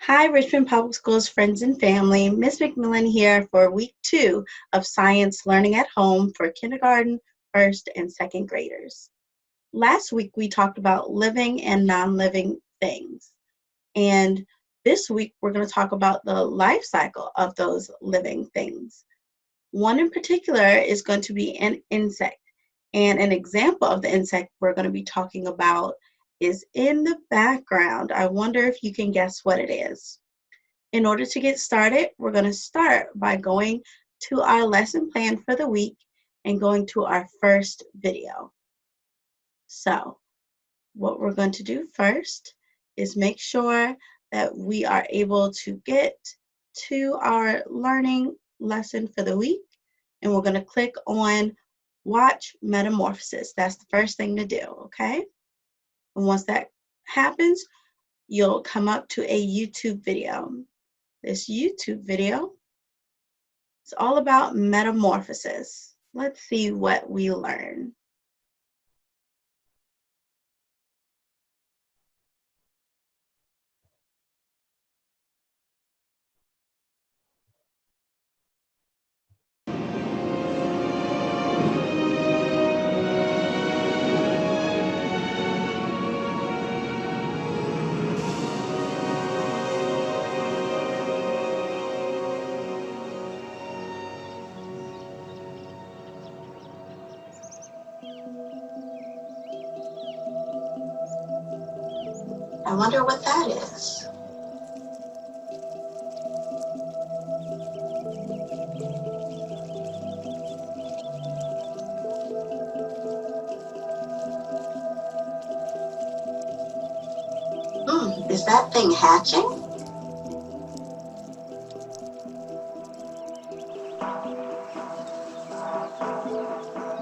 Hi, Richmond Public Schools friends and family. Ms. McMillan here for week 2 of Science Learning at Home for kindergarten, first, and second graders. Last week we talked about living and non-living things. And this week we're going to talk about the life cycle of those living things. One in particular is going to be an insect. And an example of the insect we're going to be talking about is in the background. I wonder if you can guess what it is. In order to get started, we're going to start by going to our lesson plan for the week and going to our first video. So what we're going to do first is make sure that we are able to get to our learning lesson for the week, and we're going to click on Watch Metamorphosis. That's the first thing to do, okay? And once that happens, you'll come up to a YouTube video. This YouTube video is all about metamorphosis. Let's see what we learn. I wonder what that is. Is that thing hatching?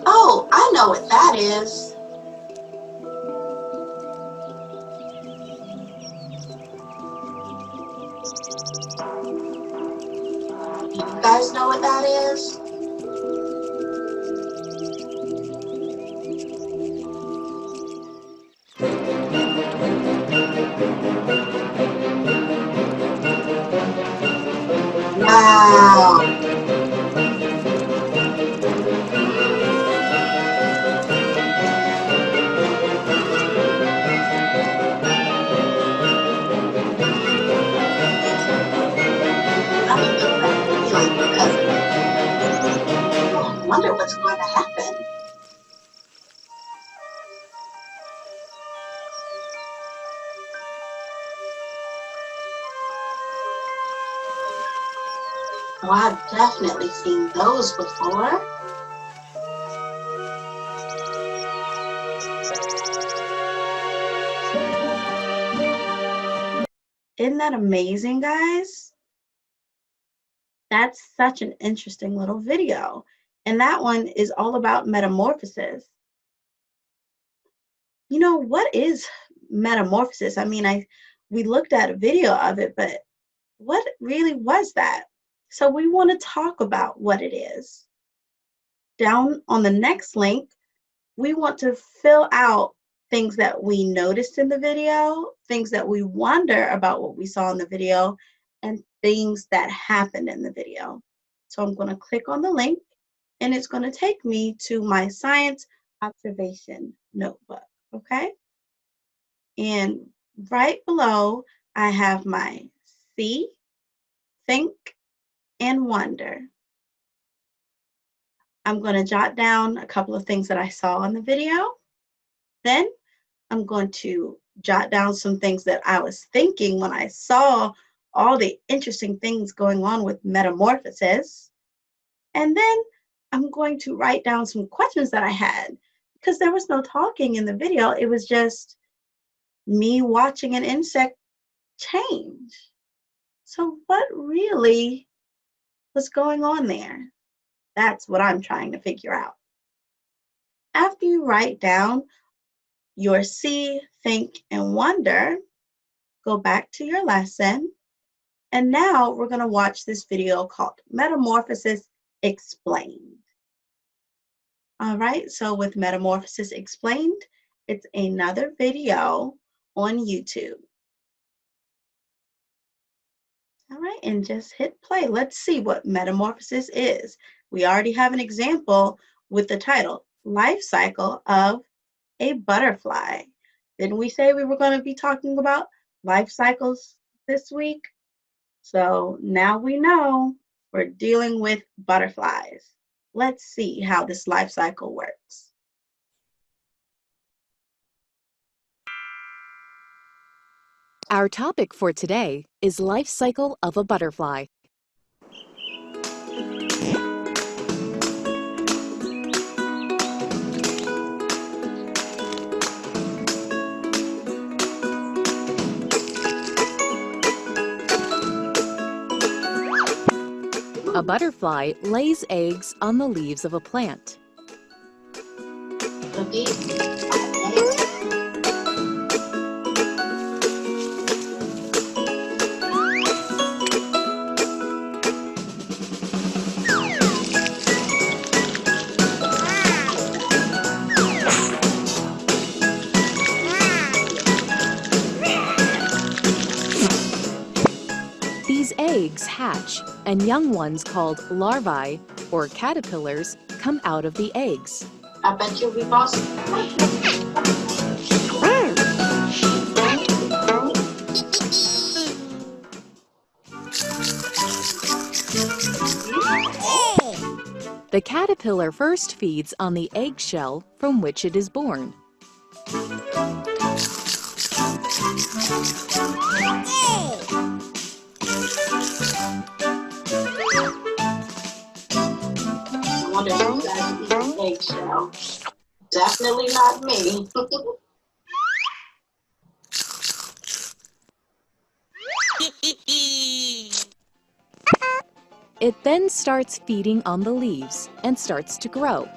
Oh, I know what that is. You guys know what that is? Wow. I wonder what's going to happen. Oh, I've definitely seen those before. Isn't that amazing, guys? That's such an interesting little video. And that one is all about metamorphosis. You know, what is metamorphosis? I mean, we looked at a video of it, but what really was that? So we want to talk about what it is. Down on the next link, we want to fill out things that we noticed in the video, things that we wonder about what we saw in the video, and things that happened in the video. So I'm going to click on the link, and it's going to take me to my science observation notebook, okay? And right below, I have my see, think, and wonder. I'm going to jot down a couple of things that I saw in the video. Then I'm going to jot down some things that I was thinking when I saw all the interesting things going on with metamorphosis. And then I'm going to write down some questions that I had, because there was no talking in the video. It was just me watching an insect change. So what really was going on there? That's what I'm trying to figure out. After you write down your see, think, and wonder, go back to your lesson. And now we're going to watch this video called Metamorphosis Explained. All right, so with Metamorphosis Explained, it's another video on YouTube. All right, and just hit play. Let's see what metamorphosis is. We already have an example with the title, Life Cycle of a Butterfly. Didn't we say we were going to be talking about life cycles this week? So now we know we're dealing with butterflies. Let's see how this life cycle works. Our topic for today is life cycle of a butterfly. A butterfly lays eggs on the leaves of a plant. These eggs hatch, and young ones called larvae, or caterpillars, come out of the eggs. I bet you'll be boss. The caterpillar first feeds on the eggshell from which it is born. I wonder who's going to eat the eggshell. Definitely not me. It then starts feeding on the leaves and starts to grow.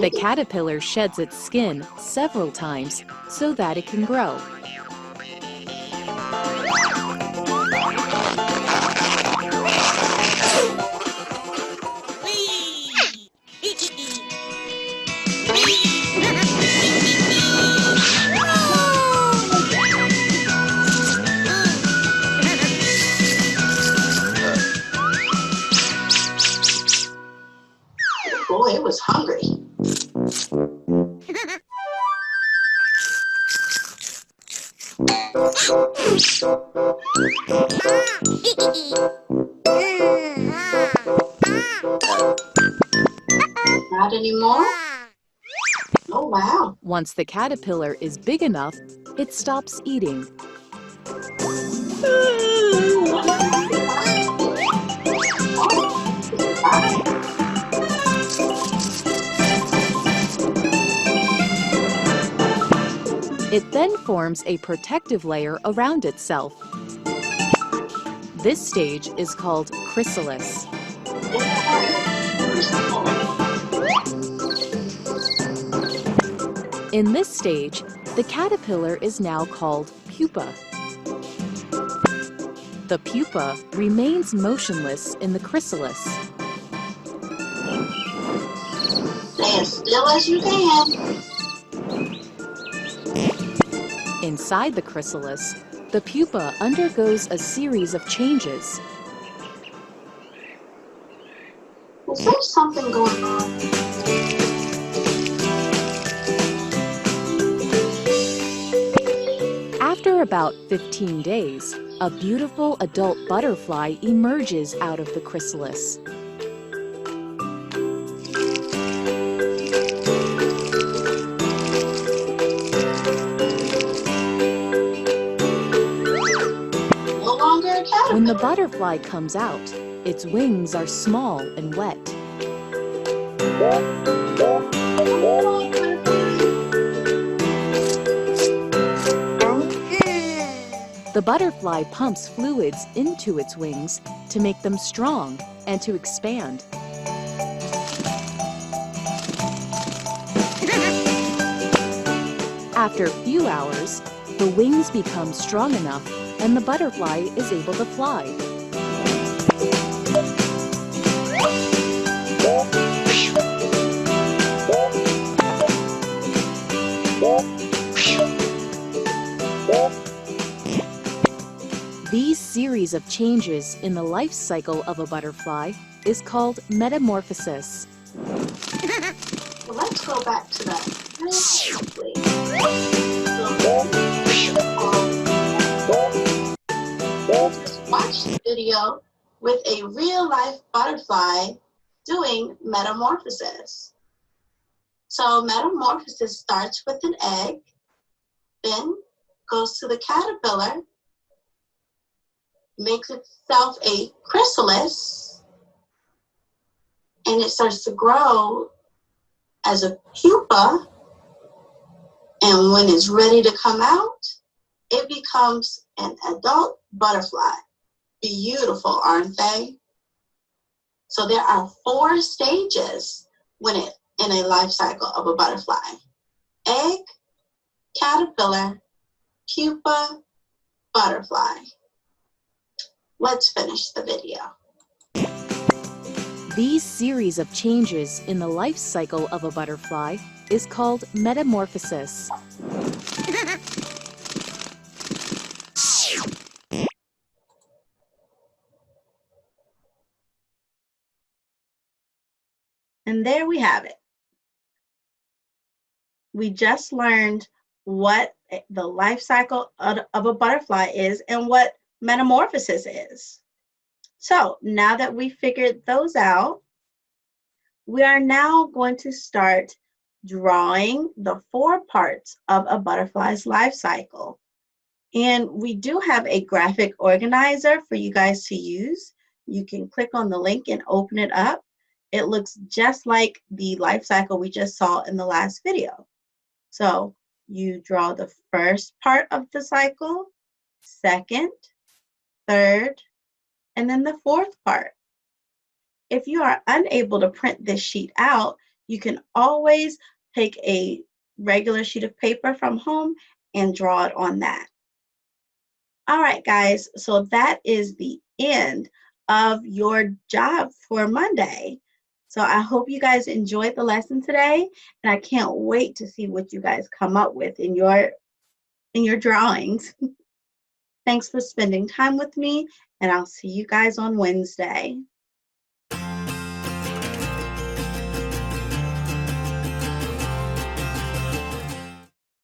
The caterpillar sheds its skin several times so that it can grow. Boy, it was hungry. Not anymore? Oh, wow. Once the caterpillar is big enough, it stops eating. It then forms a protective layer around itself. This stage is called chrysalis. In this stage, the caterpillar is now called pupa. The pupa remains motionless in the chrysalis. Stay as still as you can. Inside the chrysalis, the pupa undergoes a series of changes. Is there something going on? After about 15 days, a beautiful adult butterfly emerges out of the chrysalis. No longer a caterpillar. When the butterfly comes out, its wings are small and wet. The butterfly pumps fluids into its wings to make them strong and to expand. After a few hours, the wings become strong enough and the butterfly is able to fly. These series of changes in the life cycle of a butterfly is called metamorphosis. So let's go back to that real quickly. Just watch the video with a real-life butterfly doing metamorphosis. So metamorphosis starts with an egg, then goes to the caterpillar, makes itself a chrysalis, and it starts to grow as a pupa, and when it's ready to come out, it becomes an adult butterfly. Beautiful, aren't they? So there are 4 stages in a life cycle of a butterfly: egg, caterpillar, pupa, butterfly. Let's finish the video. These series of changes in the life cycle of a butterfly is called metamorphosis. And there we have it. We just learned what the life cycle of a butterfly is and what metamorphosis is. So now that we figured those out, we are now going to start drawing the 4 parts of a butterfly's life cycle. And we do have a graphic organizer for you guys to use. You can click on the link and open it up. It looks just like the life cycle we just saw in the last video. So you draw the first part of the cycle, second, third, and then the 4th part. If you are unable to print this sheet out, you can always take a regular sheet of paper from home and draw it on that. All right, guys, so that is the end of your job for Monday. So I hope you guys enjoyed the lesson today, and I can't wait to see what you guys come up with in your drawings. Thanks for spending time with me, and I'll see you guys on Wednesday.